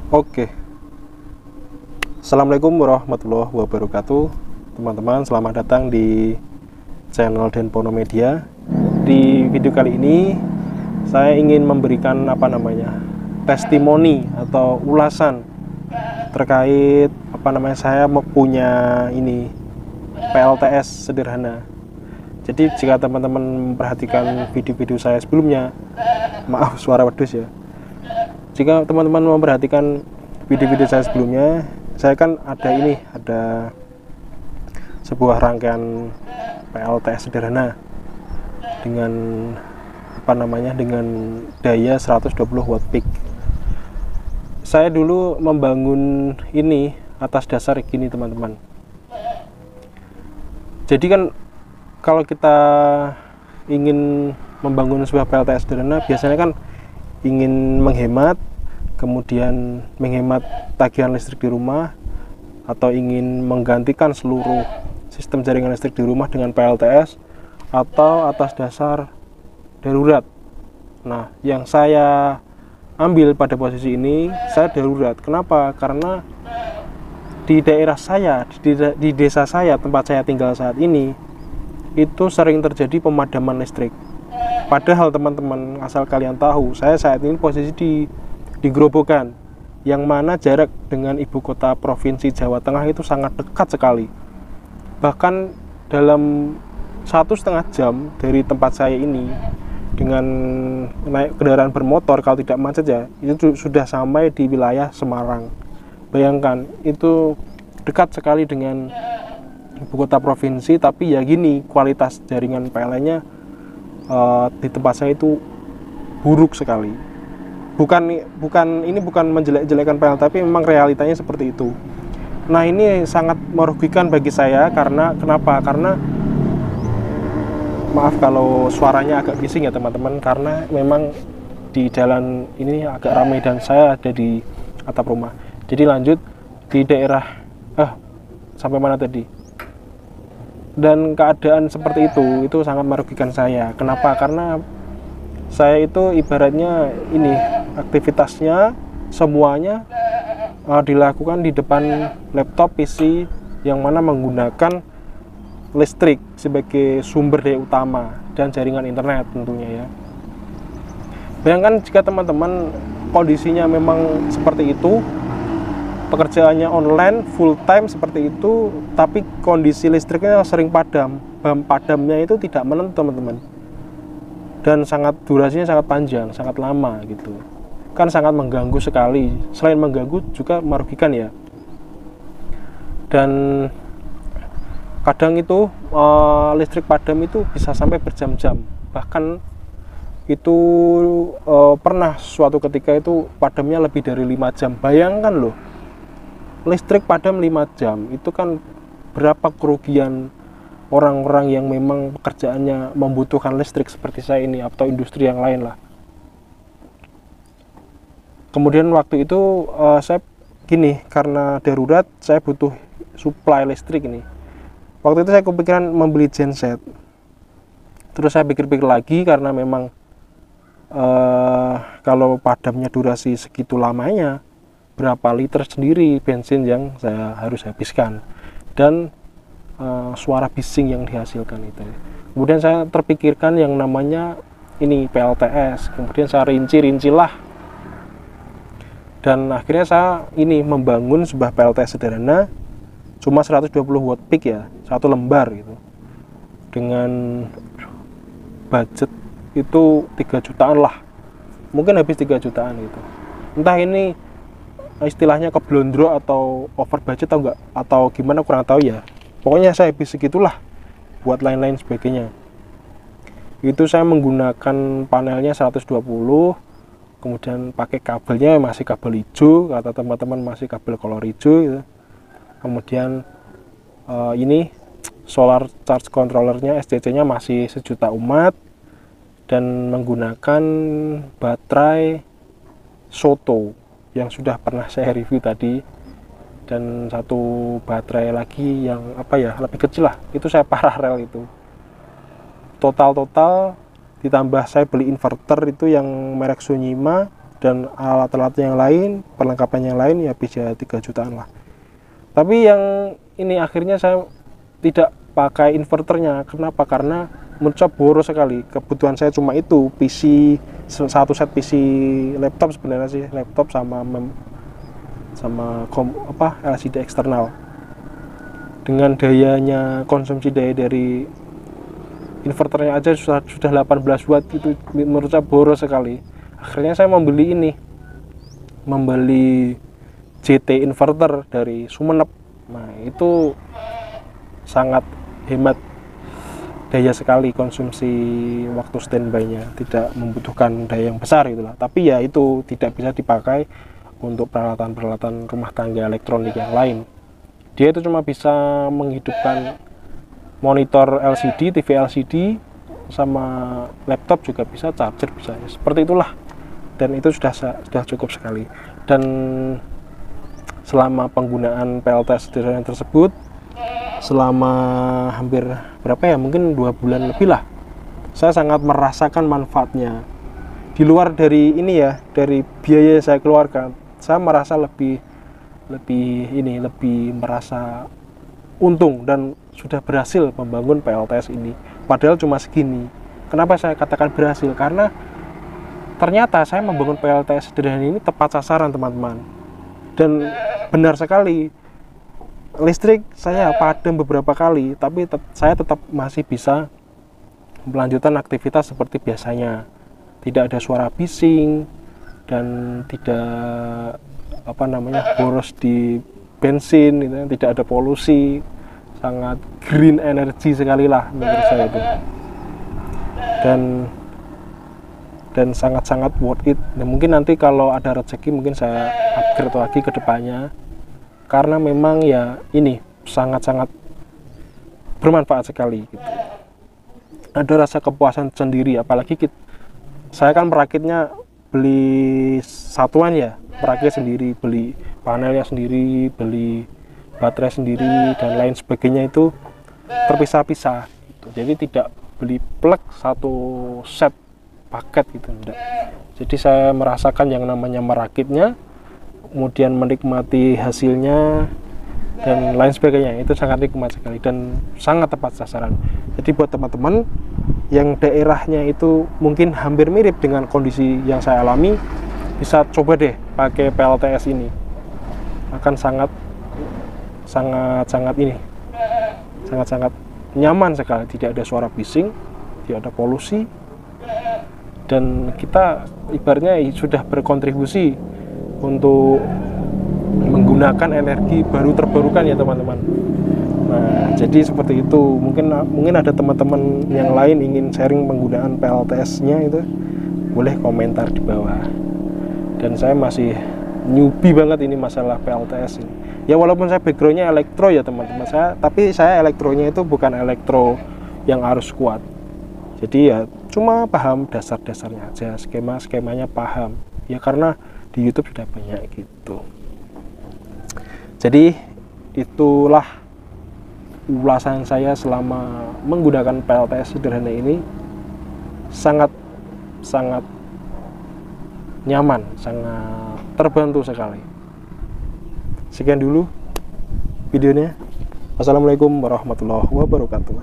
Oke, Assalamualaikum warahmatullahi wabarakatuh. Teman-teman, selamat datang di channel Denpono Media. Di video kali ini saya ingin memberikan testimoni atau ulasan terkait saya punya PLTS sederhana. Jadi jika teman-teman memperhatikan video-video saya sebelumnya, maaf suara wedus ya. Jika teman-teman memperhatikan video-video saya sebelumnya, saya kan ada sebuah rangkaian PLTS sederhana dengan dengan daya 120 watt peak. Saya dulu membangun ini atas dasar gini, teman-teman. Jadi kan kalau kita ingin membangun sebuah PLTS sederhana, biasanya kan ingin menghemat, kemudian menghemat tagihan listrik di rumah, atau ingin menggantikan seluruh sistem jaringan listrik di rumah dengan PLTS, atau atas dasar darurat. Nah, yang saya ambil pada posisi ini, saya darurat. Kenapa? Karena di daerah saya, di desa saya, tempat saya tinggal saat ini, itu sering terjadi pemadaman listrik. Padahal teman-teman, asal kalian tahu, saya saat ini posisi di Grobogan, yang mana jarak dengan ibu kota provinsi Jawa Tengah itu sangat dekat sekali. Bahkan dalam 1,5 jam dari tempat saya ini, dengan naik kendaraan bermotor, kalau tidak macet ya, itu sudah sampai di wilayah Semarang. Bayangkan, itu dekat sekali dengan ibu kota provinsi, tapi ya gini, kualitas jaringan PLN-nya di tempat saya itu buruk sekali. Bukan menjelek-jelekan PLN, tapi memang realitanya seperti itu. Nah, ini sangat merugikan bagi saya. Kenapa? Karena maaf kalau suaranya agak bising ya teman-teman, karena memang di jalan ini agak ramai dan saya ada di atap rumah. Jadi lanjut di daerah sampai mana tadi? Dan keadaan seperti itu sangat merugikan saya. Kenapa? Karena saya itu ibaratnya aktivitasnya semuanya dilakukan di depan laptop PC yang mana menggunakan listrik sebagai sumber daya utama dan jaringan internet tentunya ya. Bayangkan jika teman-teman kondisinya memang seperti itu, pekerjaannya online full time seperti itu, tapi kondisi listriknya sering padam. Padamnya itu tidak menentu, teman-teman, dan durasinya sangat panjang, sangat lama gitu. Kan sangat mengganggu sekali. Selain mengganggu juga merugikan ya. Dan kadang itu listrik padam itu bisa sampai berjam-jam. Bahkan itu pernah suatu ketika itu padamnya lebih dari 5 jam. Bayangkan loh, listrik padam 5 jam, itu kan berapa kerugian orang-orang yang memang pekerjaannya membutuhkan listrik seperti saya ini, atau industri yang lain lah. Kemudian waktu itu saya karena darurat, saya butuh supply listrik ini. Waktu itu saya kepikiran membeli genset. Terus saya pikir-pikir lagi, karena memang kalau padamnya durasi segitu lamanya, berapa liter sendiri bensin yang saya harus habiskan, dan suara bising yang dihasilkan itu. Kemudian saya terpikirkan yang namanya PLTS. Kemudian saya rinci-rincilah, dan akhirnya saya membangun sebuah PLTS sederhana, cuma 120 watt peak ya, satu lembar gitu, dengan budget itu 3 jutaan lah, mungkin habis 3 jutaan gitu. Entah ini istilahnya keblondro atau over budget atau enggak, atau gimana, kurang tahu ya. Pokoknya saya habis segitulah buat lain-lain sebagainya. Itu saya menggunakan panelnya 120, kemudian pakai kabelnya masih kabel hijau, kata teman-teman masih kabel kolor hijau gitu. Kemudian solar charge controllernya, SCC-nya masih 1 juta umat, dan menggunakan baterai Soto yang sudah pernah saya review tadi, dan satu baterai lagi yang lebih kecil lah, itu saya paralel itu. Total ditambah saya beli inverter itu yang merek Sunyima dan alat-alat yang lain, perlengkapan yang lain ya bisa 3 jutaan lah. Tapi yang ini akhirnya saya tidak pakai inverternya. Kenapa? Karena mencoba boros sekali. Kebutuhan saya cuma itu, PC, satu set PC laptop sebenarnya sih, laptop sama LCD eksternal. Dengan dayanya, konsumsi daya dari inverternya aja sudah 18 watt, itu menurut saya boros sekali. Akhirnya saya membeli JT inverter dari Sumenep. Nah, itu sangat hemat daya sekali, konsumsi waktu standby-nya tidak membutuhkan daya yang besar itulah. Tapi ya itu tidak bisa dipakai untuk peralatan-peralatan rumah tangga elektronik yang lain. Dia itu cuma bisa menghidupkan monitor LCD, TV LCD, sama laptop juga bisa, charger bisa, seperti itulah. Dan itu sudah cukup sekali. Dan selama penggunaan PLTS sederhana tersebut, selama hampir berapa ya, mungkin 2 bulan lebih lah, saya sangat merasakan manfaatnya. Di luar dari ini ya, dari biaya yang saya keluarkan, saya merasa lebih merasa untung dan sudah berhasil membangun PLTS ini. Padahal cuma segini. Kenapa saya katakan berhasil? Karena ternyata saya membangun PLTS sederhana ini tepat sasaran, teman-teman. Dan benar sekali, listrik saya padam beberapa kali, tapi saya tetap masih bisa melanjutkan aktivitas seperti biasanya. Tidak ada suara bising dan tidak boros di bensin, gitu, tidak ada polusi. Sangat green energy sekali lah menurut saya itu. Dan sangat-sangat worth it. Dan mungkin nanti kalau ada rezeki mungkin saya upgrade lagi ke depannya, karena memang ya ini sangat-sangat bermanfaat sekali gitu. Ada rasa kepuasan sendiri, apalagi saya kan merakitnya beli satuan ya, merakit sendiri, beli panelnya sendiri, beli baterai sendiri dan lain sebagainya, itu terpisah-pisah gitu. Jadi tidak beli plug satu set paket gitu, enggak. Jadi saya merasakan yang namanya merakitnya, kemudian menikmati hasilnya dan lain sebagainya. Itu sangat nikmat sekali dan sangat tepat sasaran. Jadi buat teman-teman yang daerahnya itu mungkin hampir mirip dengan kondisi yang saya alami, bisa coba deh pakai PLTS ini. Akan sangat nyaman sekali, tidak ada suara bising, tidak ada polusi, dan kita ibaratnya sudah berkontribusi untuk menggunakan energi baru terbarukan ya teman-teman. Nah, jadi seperti itu. Mungkin ada teman-teman yang lain ingin sharing penggunaan PLTS-nya, itu boleh komentar di bawah. Dan saya masih newbie banget ini masalah PLTS ini. Ya walaupun saya backgroundnya elektro ya teman-teman, tapi saya elektronya itu bukan elektro yang harus kuat. Jadi ya cuma paham dasar-dasarnya aja, skemanya paham. Ya karena di YouTube sudah banyak gitu. Jadi itulah ulasan saya selama menggunakan PLTS sederhana ini. Sangat nyaman, sangat terbantu sekali. Sekian dulu videonya. Wassalamualaikum warahmatullahi wabarakatuh.